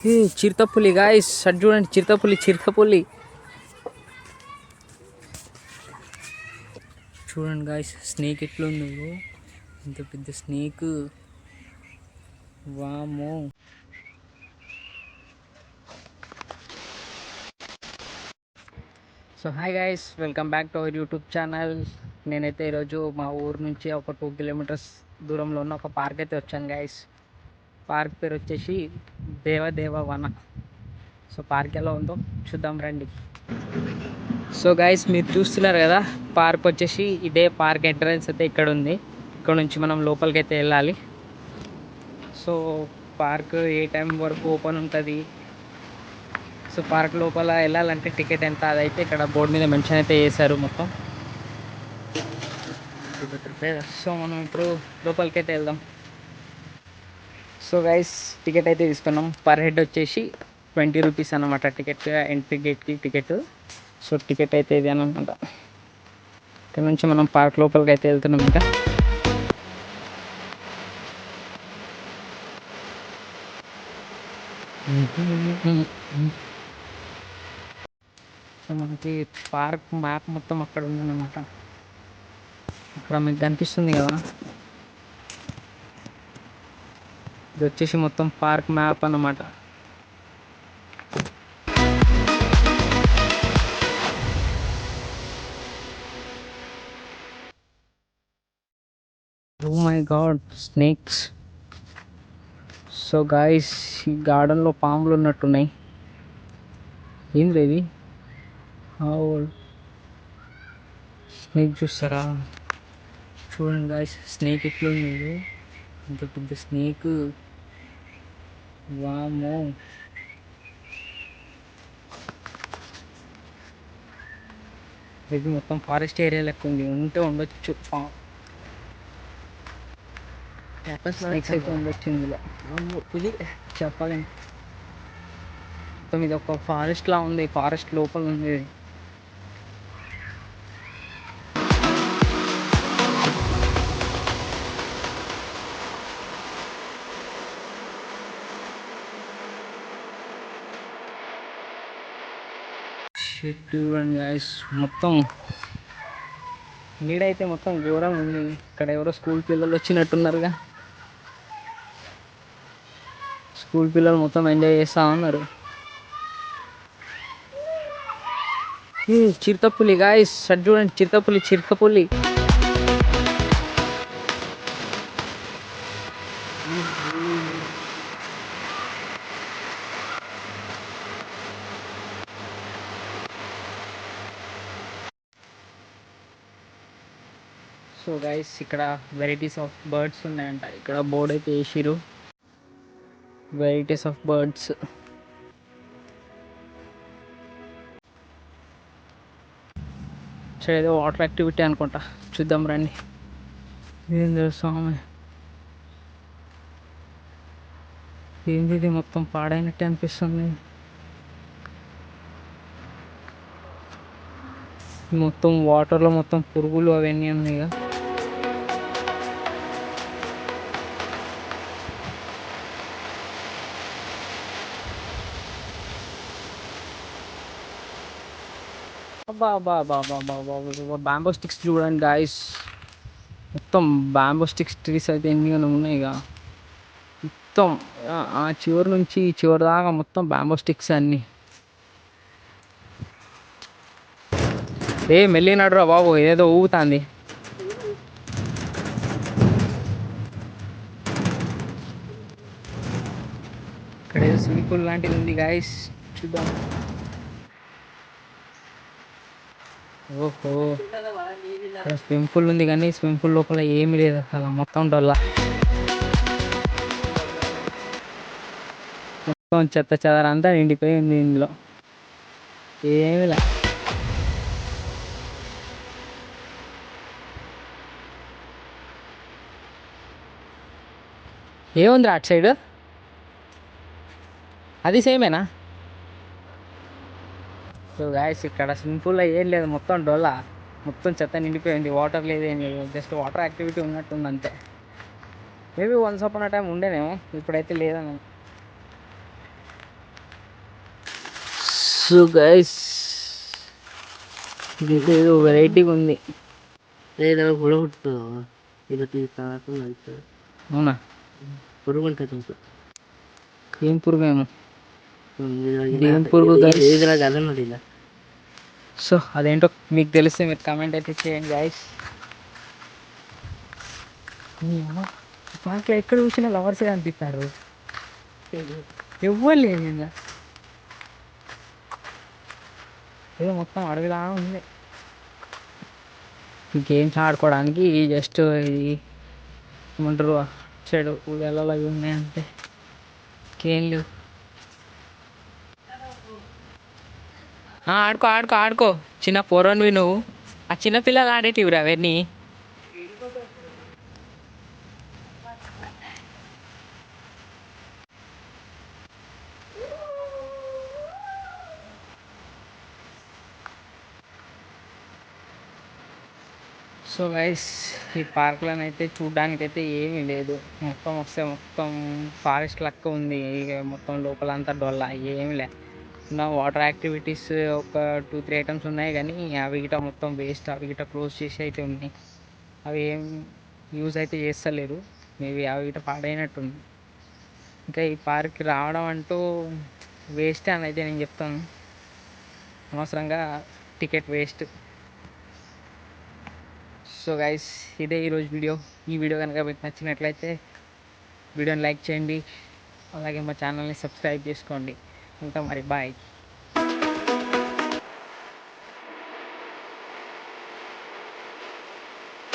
చిరుతపులి గాయస్, అటు చూడండి, చిరుతపులి చూడండి గాయస్, స్నేక్ ఎట్లుందో, ఇంత పెద్ద స్నేక్, వామో. So hi guys, welcome back to our YouTube channel. నేనైతే ఈరోజు మా ఊరు నుంచి ఒక 2 కిలోమీటర్స్ దూరంలో ఉన్న ఒక పార్క్ అయితే వచ్చాను గాయస్. పార్క్ పేరు వచ్చేసి దేవదేవ వన. సో పార్క్ ఎలా ఉందో చూద్దాం రండి. సో గాయస్, మీరు చూస్తున్నారు కదా, పార్క్ వచ్చేసి ఇదే. పార్క్ ఎంట్రన్స్ అయితే ఇక్కడ ఉంది. ఇక్కడ నుంచి మనం లోపలికి అయితే వెళ్ళాలి. సో పార్క్ ఏ టైం వరకు ఓపెన్ ఉంటుంది, సో పార్క్ లోపల వెళ్ళాలంటే టికెట్ ఎంత, అదైతే ఇక్కడ బోర్డు మీద మెన్షన్ అయితే చేశారు మొత్తం. సో మనం ఇప్పుడు లోపలికి అయితే వెళ్దాం. సో గైస్, టికెట్ అయితే తీసుకున్నాం. పర్ హెడ్ వచ్చేసి 20 రూపీస్ అనమాట టికెట్, ఎంట్రీ గేట్కి టికెట్. సో టికెట్ అయితే ఇది అనమాట. ఇక్కడ నుంచి మనం పార్క్ లోపలికి అయితే వెళ్తున్నాం. ఇంకా సో మనకి పార్క్ మ్యాప్ మొత్తం అక్కడ ఉందన్నమాట. అక్కడ మీకు కనిపిస్తుంది కదా, ఇది వచ్చేసి మొత్తం పార్క్ మ్యాప్ అన్నమాట. Oh my god, snakes. So guys, ఈ గార్డెన్లో పాములు ఉన్నట్టున్నాయి. ఏంది ఇది? స్నేక్ చూస్తారా? చూడండి గాయస్, స్నేక్ ఎట్లుంది, ఇంత పెద్ద స్నేక్, వామో. ఇది మొత్తం ఫారెస్ట్ ఏరియా లెక్క ఉంది, ఉంటే ఉండొచ్చు. స్నేక్స్ అయితే ఉండొచ్చు ఇందులో, ఇది చెప్పాలి. మొత్తం ఇది ఒక ఫారెస్ట్ లా ఉంది, ఫారెస్ట్ లోపల ఉంది. చూడండి గాయస్, మొత్తం నీడైతే మొత్తం ఘోరం ఉంది. ఇక్కడ ఎవరో స్కూల్ పిల్లలు వచ్చినట్టున్నారుగా. స్కూల్ పిల్లలు మొత్తం ఎంజాయ్ చేస్తూ ఉన్నారు. చిరుతపులి గాయస్, అటు చూడండి, చిరుతపులి. సో గైస్, ఇక్కడ వెరైటీస్ ఆఫ్ బర్డ్స్ ఉన్నాయంట. ఇక్కడ బోర్డ్ అయితే వేసిరు, వెరైటీస్ ఆఫ్ బర్డ్స్. ఏదో వాటర్ యాక్టివిటీ అనుకుంటా, చూద్దాం రండి. ఏం స్వామి, ఏంది ఇది, మొత్తం పాడైనట్టే అనిపిస్తుంది. మొత్తం వాటర్లో మొత్తం పురుగులు అవన్నీ ఉన్నాయి కదా. బ్యాంబో స్టిక్స్ చూడండి గాయస్, మొత్తం బ్యాంబో స్టిక్స్ ట్రీస్ అయితే ఎన్ని ఉన్నాయి ఇక. మొత్తం ఆ చివరి నుంచి ఈ చివరి దాకా మొత్తం బ్యాంబో స్టిక్స్ అన్నీ. మెల్లి నడురా బాబు, ఏదో ఊగుతుంది. ఇక్కడ ఏదో స్విమ్మింగ్ పూల్ లాంటిది ఉంది గాయస్, చూద్దాం. ఓహో, ఇక్కడ స్విమ్మింగ్ పూల్ ఉంది కానీ స్విమ్మింగ్ పూల్ లోపల ఏమీ లేదు అసలు, మొత్తం డొల్లా. మొత్తం చెత్త చెదారంతా నిండిపోయింది ఇందులో, ఏమీ లే. ఏముందిరా అటు సైడ్, అది సేమేనా? సో గాయస్, ఇక్కడ స్విమ్మింగ్ పూల్లో ఏం లేదు, మొత్తం డొల్లా, మొత్తం చెత్త నిండిపోయింది. వాటర్ లేదు, ఏం లేదు, జస్ట్ వాటర్ యాక్టివిటీ ఉన్నట్టుంది అంతే. Maybe once upon a time ఉండేనేమో, ఇప్పుడైతే లేదని. సో గైస్ ఇది ఏదో వెరైటీగా ఉంది. ఏదో కూడా పుట్టుతుందా ఇది తీసుకున్నట్టు అవునా? పురుగు ఉంటుంది. ఏం పురుగు ఏమో, ఏం పురుగు గైస్? అదన్నది సో అదేంటో మీకు తెలిస్తే మీరు కామెంట్ అయితే చేయండి గైస్. పార్క్లో ఎక్కడ చూసినా లవర్స్ కనిపిస్తారు, ఎవ్వరు లేదు ఇంకా. ఏదో మొత్తం అడవిలా ఉంది. గేమ్స్ ఆడుకోవడానికి జస్ట్ ఇది ఏమంటారు చెడు ఉదయాలలో అవి ఉన్నాయంటే ఇంకేం లేవు. ఆడుకో ఆడుకో ఆడుకో, చిన్న పోరన్వి నువ్వు. ఆ చిన్నపిల్లలు ఆడేటివి రా అవన్నీ. సో గైస్ ఈ పార్క్లోనైతే చూడ్డానికి అయితే ఏమీ లేదు. మొత్తం వస్తే మొత్తం ఫారెస్ట్ లెక్క ఉంది. ఇక మొత్తం లోపలంతా డొల్ల ఏమీ లే. నా వాటర్ యాక్టివిటీస్ ఒక 2-3 ఐటమ్స్ ఉన్నాయి, కానీ అవి గిట మొత్తం వేస్ట్. అవి గిట క్లోజ్ చేసి అయితే ఉన్నాయి. అవి ఏం యూజ్ అయితే చేస్తలేరు. మేబీ అవి గిట పాడైనట్టుంది. ఇంకా ఈ పార్క్కి రావడం అంటూ వేస్ట్ అని అయితే నేను చెప్తాను. అనవసరంగా టికెట్ వేస్ట్. సో గైస్ ఇదే ఈరోజు వీడియో. ఈ వీడియో కనుక మీకు నచ్చినట్లయితే వీడియోని లైక్ చేయండి, అలాగే మా ఛానల్ని సబ్స్క్రైబ్ చేసుకోండి. ఇంకా మరి బాయ్.